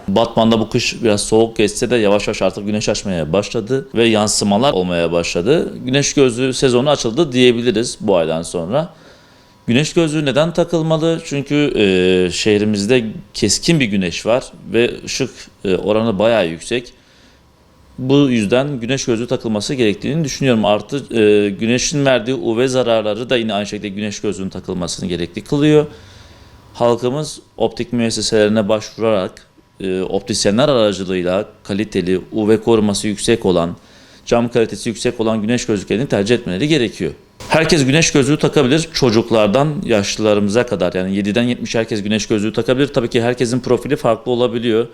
Batman'da bu kış biraz soğuk geçse de yavaş yavaş artık güneş açmaya başladı ve yansımalar olmaya başladı. Güneş gözlüğü sezonu açıldı diyebiliriz bu aydan sonra. Güneş gözlüğü neden takılmalı? Çünkü şehrimizde keskin bir güneş var ve ışık oranı bayağı yüksek. Bu yüzden güneş gözlüğü takılması gerektiğini düşünüyorum. Artı güneşin verdiği UV zararları da yine aynı şekilde güneş gözlüğünün takılmasını gerekli kılıyor. Halkımız optik müesseselerine başvurarak optisyenler aracılığıyla kaliteli, UV koruması yüksek olan, cam kalitesi yüksek olan güneş gözlüklerini tercih etmeleri gerekiyor. Herkes güneş gözlüğü takabilir. Çocuklardan yaşlılarımıza kadar, yani 7'den 70 herkes güneş gözlüğü takabilir. Tabii ki herkesin profili farklı olabiliyor.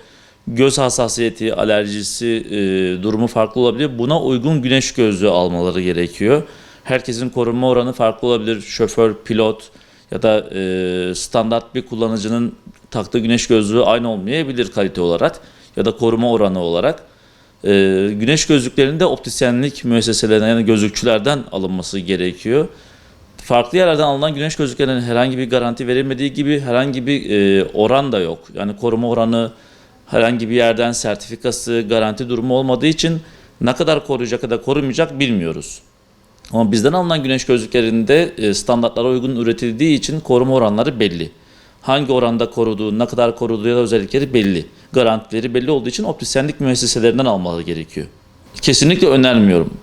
Göz hassasiyeti, alerjisi durumu farklı olabilir. Buna uygun güneş gözlüğü almaları gerekiyor. Herkesin korunma oranı farklı olabilir. Şoför, pilot ya da standart bir kullanıcının taktığı güneş gözlüğü aynı olmayabilir kalite olarak ya da koruma oranı olarak. Güneş gözlüklerinin de optisyenlik müesseselerinden, yani gözlükçülerden alınması gerekiyor. Farklı yerlerden alınan güneş gözlüklerinin herhangi bir garanti verilmediği gibi herhangi bir oran da yok. Yani koruma oranı, herhangi bir yerden sertifikası, garanti durumu olmadığı için ne kadar koruyacak ya da korumayacak bilmiyoruz. Ama bizden alınan güneş gözlüklerinde standartlara uygun üretildiği için koruma oranları belli. Hangi oranda koruduğu, ne kadar koruduğu ya da özellikleri belli. Garantileri belli olduğu için optisyenlik müesseselerinden almaları gerekiyor. Kesinlikle önermiyorum.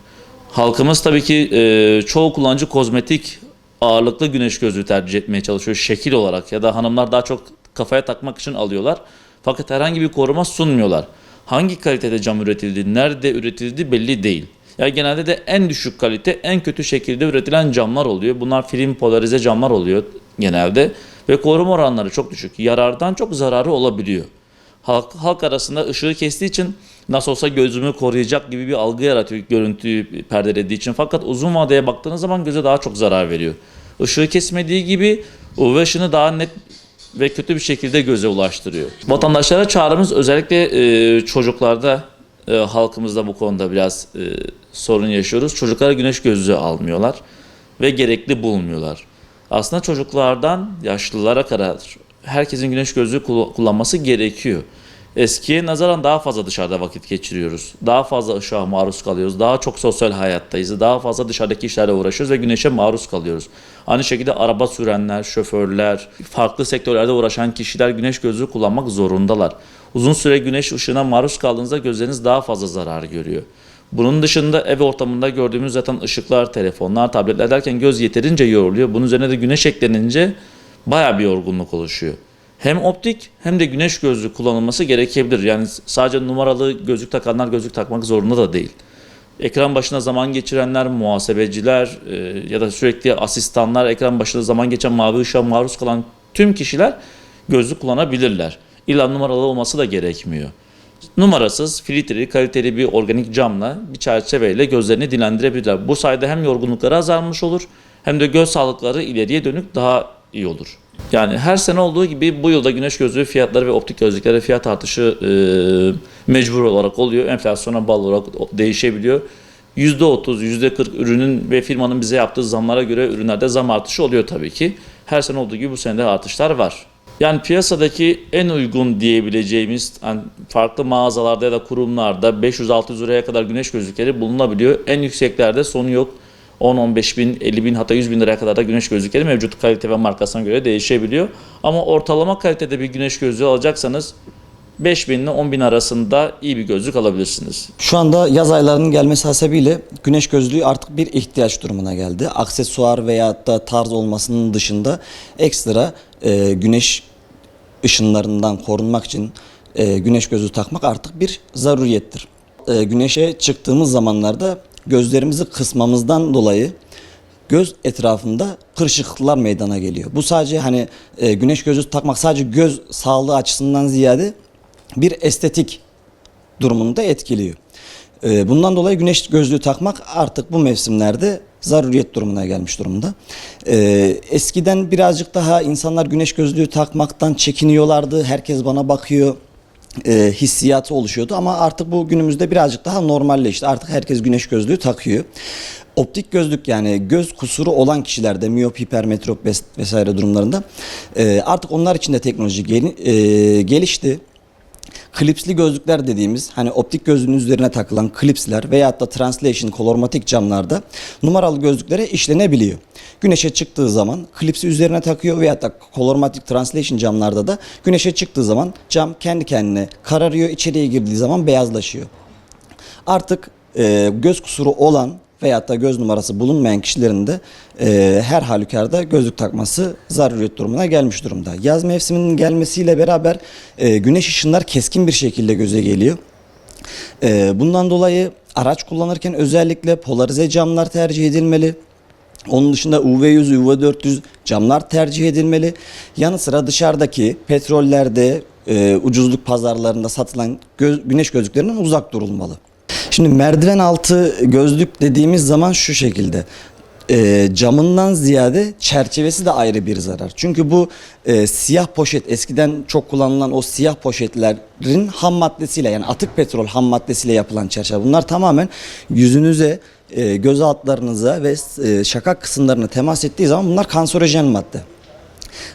Halkımız tabii ki çoğu kullanıcı kozmetik ağırlıklı güneş gözlüğü tercih etmeye çalışıyor şekil olarak ya da hanımlar daha çok kafaya takmak için alıyorlar. Fakat herhangi bir koruma sunmuyorlar. Hangi kalitede cam üretildi, nerede üretildi belli değil. Yani genelde de en düşük kalite, en kötü şekilde üretilen camlar oluyor. Bunlar film polarize camlar oluyor genelde ve koruma oranları çok düşük. Yarardan çok zararı olabiliyor. Halk arasında ışığı kestiği için nasıl olsa gözümü koruyacak gibi bir algı yaratıyor görüntüyü perdelediği için. Fakat uzun vadeye baktığınız zaman göze daha çok zarar veriyor. Işığı kesmediği gibi UV ışını daha net ve kötü bir şekilde göze ulaştırıyor. Vatandaşlara çağrımız özellikle çocuklarda, halkımızda bu konuda biraz sorun yaşıyoruz. Çocuklara güneş gözlüğü almıyorlar ve gerekli bulmuyorlar. Aslında çocuklardan yaşlılara kadar herkesin güneş gözlüğü kullanması gerekiyor. Eskiye nazaran daha fazla dışarıda vakit geçiriyoruz. Daha fazla ışığa maruz kalıyoruz. Daha çok sosyal hayattayız. Daha fazla dışarıdaki işlerle uğraşıyoruz ve güneşe maruz kalıyoruz. Aynı şekilde araba sürenler, şoförler, farklı sektörlerde uğraşan kişiler güneş gözlüğü kullanmak zorundalar. Uzun süre güneş ışığına maruz kaldığınızda gözleriniz daha fazla zarar görüyor. Bunun dışında ev ortamında gördüğümüz zaten ışıklar, telefonlar, tabletler derken göz yeterince yoruluyor. Bunun üzerine de güneş eklenince bayağı bir yorgunluk oluşuyor. Hem optik hem de güneş gözlüğü kullanılması gerekebilir. Yani sadece numaralı gözlük takanlar gözlük takmak zorunda da değil. Ekran başına zaman geçirenler, muhasebeciler ya da sürekli asistanlar, ekran başında zaman geçen mavi ışığa maruz kalan tüm kişiler gözlük kullanabilirler. İlla numaralı olması da gerekmiyor. Numarasız, filtreli, kaliteli bir organik camla, bir çerçeveyle gözlerini dinlendirebilirler. Bu sayede hem yorgunlukları azalmış olur hem de göz sağlıkları ileriye dönük daha iyi olur. Yani her sene olduğu gibi bu yılda güneş gözlüğü fiyatları ve optik gözlüklere fiyat artışı mecbur olarak oluyor. Enflasyona bağlı olarak değişebiliyor. %30, %40 ürünün ve firmanın bize yaptığı zamlara göre ürünlerde zam artışı oluyor tabii ki. Her sene olduğu gibi bu sene de artışlar var. Yani piyasadaki en uygun diyebileceğimiz yani farklı mağazalarda ya da kurumlarda 500-600 liraya kadar güneş gözlükleri bulunabiliyor. En yükseklerde sonu yok. 10-15 bin, 50 bin hatta 100 bin liraya kadar da güneş gözlükleri mevcut, kalite ve markasına göre değişebiliyor. Ama ortalama kalitede bir güneş gözlüğü alacaksanız 5 bin ile 10 bin arasında iyi bir gözlük alabilirsiniz. Şu anda yaz aylarının gelmesi hasebiyle güneş gözlüğü artık bir ihtiyaç durumuna geldi. Aksesuar veya da tarz olmasının dışında ekstra güneş ışınlarından korunmak için güneş gözlüğü takmak artık bir zaruriyettir. Güneşe çıktığımız zamanlarda gözlerimizi kısmamızdan dolayı göz etrafında kırışıklıklar meydana geliyor. Bu sadece hani güneş gözlüğü takmak sadece göz sağlığı açısından ziyade bir estetik durumunu da etkiliyor. Bundan dolayı güneş gözlüğü takmak artık bu mevsimlerde zaruriyet durumuna gelmiş durumda. Eskiden birazcık daha insanlar güneş gözlüğü takmaktan çekiniyorlardı. Herkes bana bakıyor. hissiyatı oluşuyordu ama artık bu günümüzde birazcık daha normalleşti. Artık herkes güneş gözlüğü takıyor. Optik gözlük yani göz kusuru olan kişilerde miyop, hipermetrop vesaire durumlarında artık onlar için de teknoloji gelişti. Klipsli gözlükler dediğimiz hani optik gözlüğün üzerine takılan klipsler veyahut da translation kolormatik camlarda numaralı gözlüklere işlenebiliyor. Güneşe çıktığı zaman klipsi üzerine takıyor veyahut da kolormatik translation camlarda da güneşe çıktığı zaman cam kendi kendine kararıyor, içeriye girdiği zaman beyazlaşıyor. Artık göz kusuru olan veyahut da göz numarası bulunmayan kişilerin de her halükarda gözlük takması zaruriyet durumuna gelmiş durumda. Yaz mevsiminin gelmesiyle beraber güneş ışınlar keskin bir şekilde göze geliyor. Bundan dolayı araç kullanırken özellikle polarize camlar tercih edilmeli. Onun dışında UV100, UV400 camlar tercih edilmeli. Yanı sıra dışarıdaki petrollerde, ucuzluk pazarlarında satılan güneş gözlüklerinden uzak durulmalı. Şimdi merdiven altı gözlük dediğimiz zaman şu şekilde. Camından ziyade çerçevesi de ayrı bir zarar. Çünkü bu siyah poşet, eskiden çok kullanılan o siyah poşetlerin ham maddesiyle yani atık petrol ham maddesiyle yapılan çerçeve. Bunlar tamamen yüzünüze, göz altlarınıza ve şakak kısımlarına temas ettiği zaman bunlar kanserojen madde.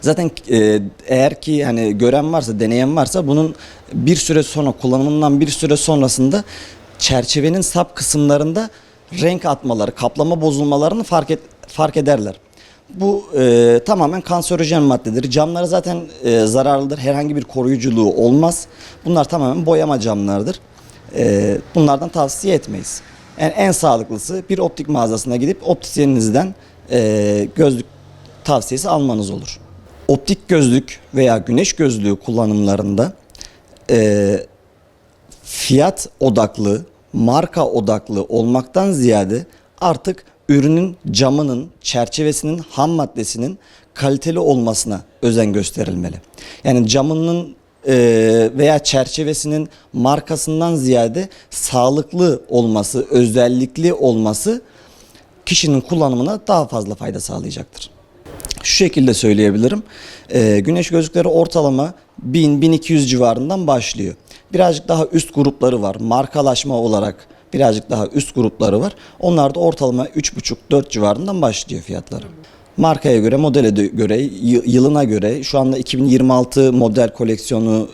Zaten eğer ki hani gören varsa, deneyen varsa bunun bir süre sonra kullanımından bir süre sonrasında çerçevenin sap kısımlarında renk atmaları, kaplama bozulmalarını fark ederler. Bu tamamen kanserojen maddedir. Camları zaten zararlıdır. Herhangi bir koruyuculuğu olmaz. Bunlar tamamen boyama camlardır. Bunlardan tavsiye etmeyiz. Yani en sağlıklısı bir optik mağazasına gidip optisyeninizden gözlük tavsiyesi almanız olur. Optik gözlük veya güneş gözlüğü kullanımlarında fiyat odaklı, marka odaklı olmaktan ziyade artık ürünün camının, çerçevesinin, ham maddesinin kaliteli olmasına özen gösterilmeli. Yani camının veya çerçevesinin markasından ziyade sağlıklı olması, özellikli olması kişinin kullanımına daha fazla fayda sağlayacaktır. Şu şekilde söyleyebilirim. Güneş gözlükleri ortalama 1000-1200 civarından başlıyor. Birazcık daha üst grupları var. Markalaşma olarak birazcık daha üst grupları var. Onlar da ortalama 3,5-4 civarından başlıyor fiyatları. Markaya göre, modele göre, yılına göre şu anda 2026 model koleksiyonu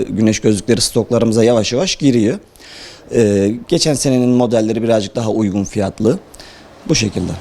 güneş gözlükleri stoklarımıza yavaş yavaş giriyor. Geçen senenin modelleri birazcık daha uygun fiyatlı. Bu şekilde.